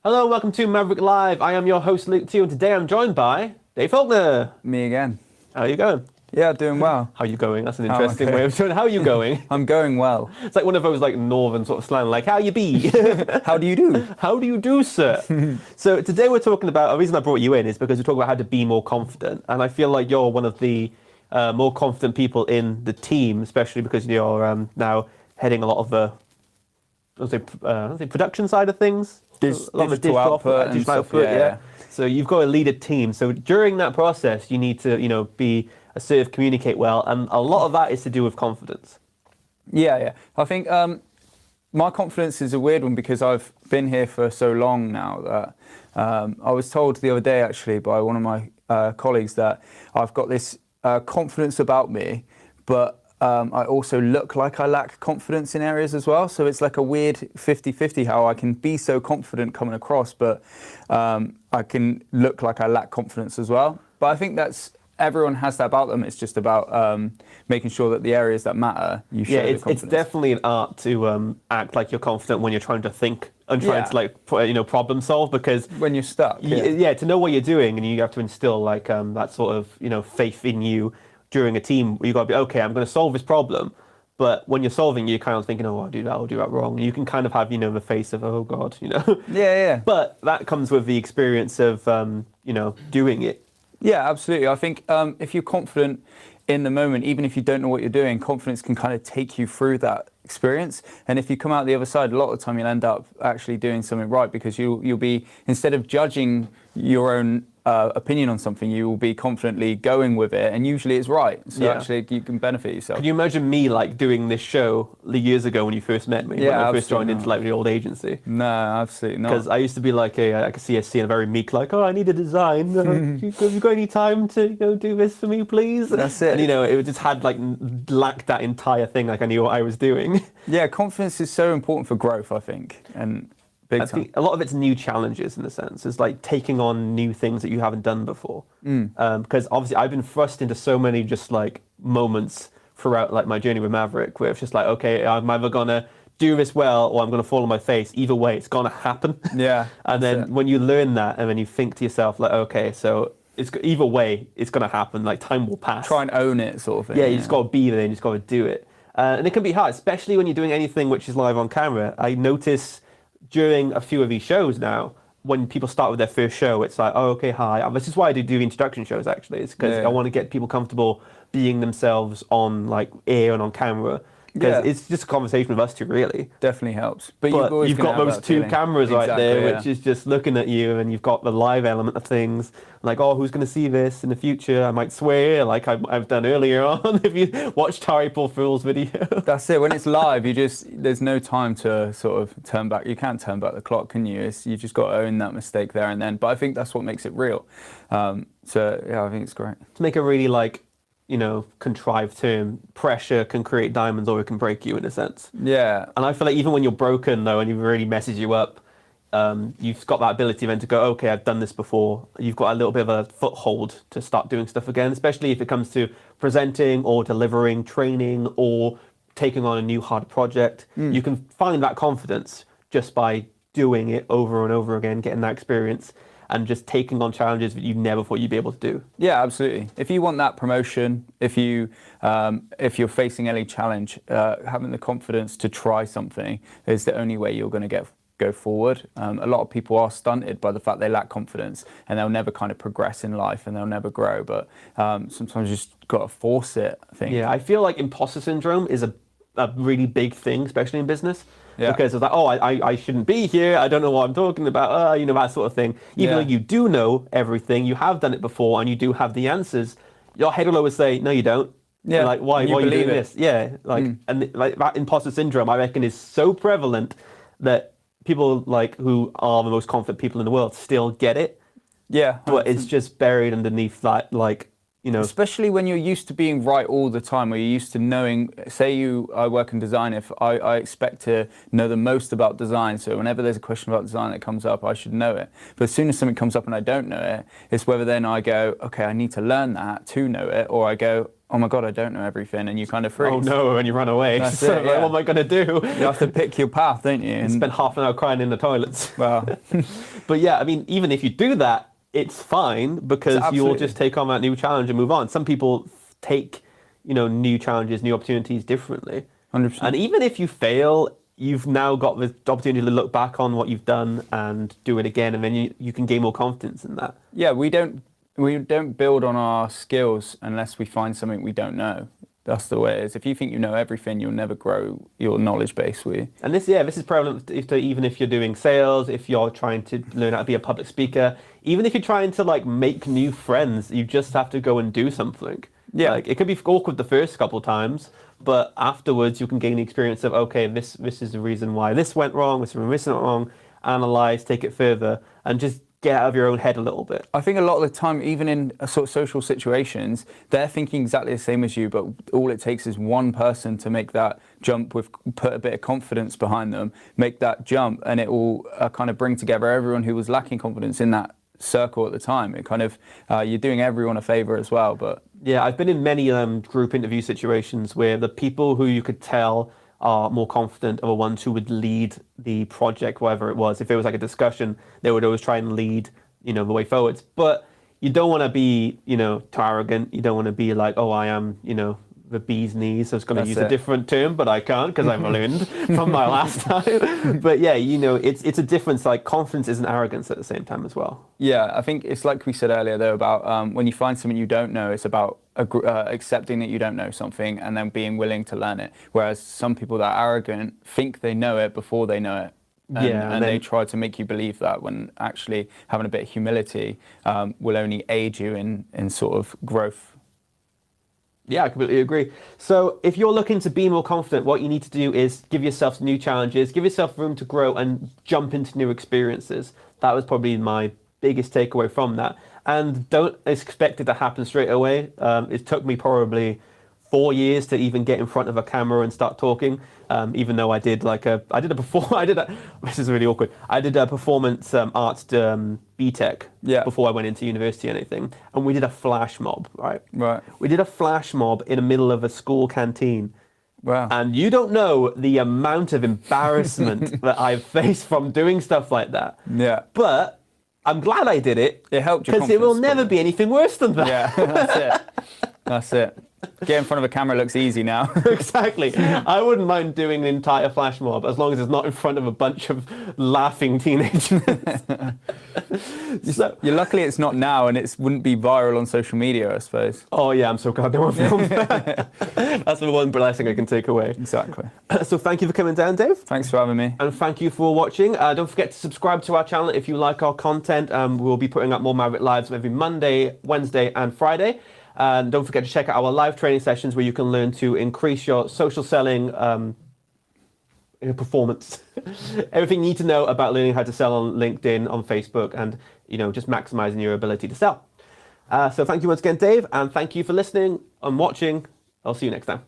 Hello, welcome to Maverrik Live. I am your host, Luke Tew, and today I'm joined by Dave Faulkner. Me again. How are you going? Yeah, doing well. How are you going? That's an How am I interesting going? way of saying how are you going? I'm going well. It's like one of those like northern sort of slang, like how you be? How do you do? How do you do, sir? So today we're talking about, the reason I brought you in is because we're talking about how to be more confident. And I feel like you're one of the more confident people in the team, especially because you're now heading a lot of the, I'll say production side of things. A lot of the Digital output and digital stuff, output, yeah. So you've got to lead a team. So during that process, you need to, be assertive, communicate well, and a lot of that is to do with confidence. Yeah. I think my confidence is a weird one because I've been here for so long now that I was told the other day actually by one of my colleagues that I've got this confidence about me, but I also look like I lack confidence in areas as well. So it's like a weird 50-50 how I can be so confident coming across, but I can look like I lack confidence as well. But I think everyone has that about them. It's just about making sure that the areas that matter, you show the confidence. It's definitely an art to act like you're confident when you're trying to think and trying to problem solve, because when you're stuck. To know what you're doing, and you have to instill like that sort of faith in you. During a team, you got to be, okay, I'm going to solve this problem. But when you're solving, you're kind of thinking, oh, I'll do that wrong. You can kind of have, the face of, oh, God, Yeah. But that comes with the experience of, doing it. Yeah, absolutely. I think if you're confident in the moment, even if you don't know what you're doing, confidence can kind of take you through that experience. And if you come out the other side, a lot of the time you'll end up actually doing something right, because you'll be, instead of judging your own opinion on something, you will be confidently going with it, and usually it's right. So actually you can benefit yourself. Can you imagine me like doing this show years ago when you first met me, when I first joined into like the old agency? No, absolutely not. Because I used to be like I could see a very meek, like, oh, I need a design. Have you got any time to do this for me, please? That's it. And it just had lacked that entire thing. Like I knew what I was doing. Yeah, confidence is so important for growth, I think, and I think a lot of it's new challenges in a sense. It's like taking on new things that you haven't done before. Because obviously I've been thrust into so many just like moments throughout like my journey with Maverrik, where it's just like, okay, I'm either gonna do this well or I'm gonna fall on my face. Either way, it's gonna happen. Yeah. And then when you learn that, and then you think to yourself like, okay, so either way, it's gonna happen. Like time will pass. Try and own it, sort of thing. Yeah, you just gotta be there. And you just gotta do it. And it can be hard, especially when you're doing anything which is live on camera. I notice during a few of these shows now, when people start with their first show, it's like, oh, okay, hi. This is why I do introduction shows, actually. It's because I want to get people comfortable being themselves on like air and on camera. Because it's just a conversation with us two, really. Definitely helps. But you've got those two cameras right there, which is just looking at you, and you've got the live element of things. Like, oh, who's going to see this in the future? I might swear, like I've done earlier on, if you watched April Fool's video. That's it. When it's live, there's no time to sort of turn back. You can't turn back the clock, can you? You just got to own that mistake there and then. But I think that's what makes it real. So, yeah, I think it's great. To make a really, contrived term, pressure can create diamonds or it can break you in a sense. Yeah. And I feel like even when you're broken though, and it really messes you up, you've got that ability then to go, okay, I've done this before. You've got a little bit of a foothold to start doing stuff again, especially if it comes to presenting or delivering training or taking on a new hard project. You can find that confidence just by doing it over and over again, getting that experience, and just taking on challenges that you never thought you'd be able to do. Yeah, absolutely. If you want that promotion, if you're facing any challenge, having the confidence to try something is the only way you're going to go forward. A lot of people are stunted by the fact they lack confidence, and they'll never kind of progress in life, and they'll never grow. But sometimes you just got to force it, I think. Yeah, I feel like imposter syndrome is a really big thing, especially in business. Yeah. Because it's like, oh, I shouldn't be here. I don't know what I'm talking about. That sort of thing. Even though you do know everything, you have done it before, and you do have the answers, your head will always say, no, you don't. Yeah. And like, why are you doing this? Yeah. And like that imposter syndrome, I reckon, is so prevalent that people like who are the most confident people in the world still get it. Yeah. 100%. But it's just buried underneath that Especially when you're used to being right all the time, or you're used to knowing, I work in design, if I expect to know the most about design, so whenever there's a question about design that comes up, I should know it. But as soon as something comes up and I don't know it, it's whether then I go, okay, I need to learn that to know it, or I go, oh my God, I don't know everything, and you kind of freeze. Oh no, and you run away. That's so it, yeah. like, what am I going to do? You have to pick your path, don't you? And spend half an hour crying in the toilets. Well, but yeah, I mean, even if you do that, it's fine because you'll just take on that new challenge and move on. Some people take, new challenges, new opportunities differently. 100%. And even if you fail, you've now got the opportunity to look back on what you've done and do it again, and then you can gain more confidence in that. Yeah, we don't build on our skills unless we find something we don't know. That's the way it is. If you think you know everything, you'll never grow your knowledge base, will you? And this is prevalent even if you're doing sales, if you're trying to learn how to be a public speaker, even if you're trying to make new friends, you just have to go and do something. Yeah. It could be awkward the first couple of times, but afterwards you can gain the experience of, okay, this is the reason why this went wrong, this went wrong, analyze, take it further, and just get out of your own head a little bit. I think a lot of the time, even in sort of social situations, they're thinking exactly the same as you, but all it takes is one person to make that jump, put a bit of confidence behind them, make that jump, and it will kind of bring together everyone who was lacking confidence in that circle at the time. It kind of, you're doing everyone a favor as well. But yeah, I've been in many group interview situations where the people who you could tell are more confident are the ones who would lead the project, whatever it was. If it was like a discussion, they would always try and lead, the way forwards. But you don't want to be, too arrogant. You don't want to be like, oh, I am, the bee's knees. I was going to use a different term, but I can't because I've learned from my last time. But yeah, it's a difference. Like confidence isn't arrogance at the same time as well. Yeah, I think it's like we said earlier though about when you find something you don't know, it's about accepting that you don't know something and then being willing to learn it. Whereas some people that are arrogant think they know it before they know it. And they try to make you believe that, when actually having a bit of humility will only aid you in sort of growth. Yeah, I completely agree. So if you're looking to be more confident, what you need to do is give yourself new challenges, give yourself room to grow and jump into new experiences. That was probably my biggest takeaway from that. And don't expect it to happen straight away. It took me probably 4 years to even get in front of a camera and start talking. Even though this is really awkward. I did a performance arts BTEC before I went into university or anything. And we did a flash mob, right? Right. We did a flash mob in the middle of a school canteen. Wow. And you don't know the amount of embarrassment that I've faced from doing stuff like that. Yeah. But I'm glad I did it. It helped your because it will never be anything worse than that. Yeah, that's it. That's it. Get in front of a camera looks easy now. Exactly. I wouldn't mind doing the entire flash mob as long as it's not in front of a bunch of laughing teenagers. You're luckily it's not now, and it wouldn't be viral on social media, I suppose. Oh yeah, I'm so glad they won't film that. That's the one blessing I can take away. Exactly. So thank you for coming down, Dave. Thanks for having me. And thank you for watching. Don't forget to subscribe to our channel if you like our content. We'll be putting up more Maverrik Lives every Monday, Wednesday and Friday. And don't forget to check out our live training sessions where you can learn to increase your social selling performance. Everything you need to know about learning how to sell on LinkedIn, on Facebook, and just maximizing your ability to sell. So thank you once again, Dave, and thank you for listening and watching. I'll see you next time.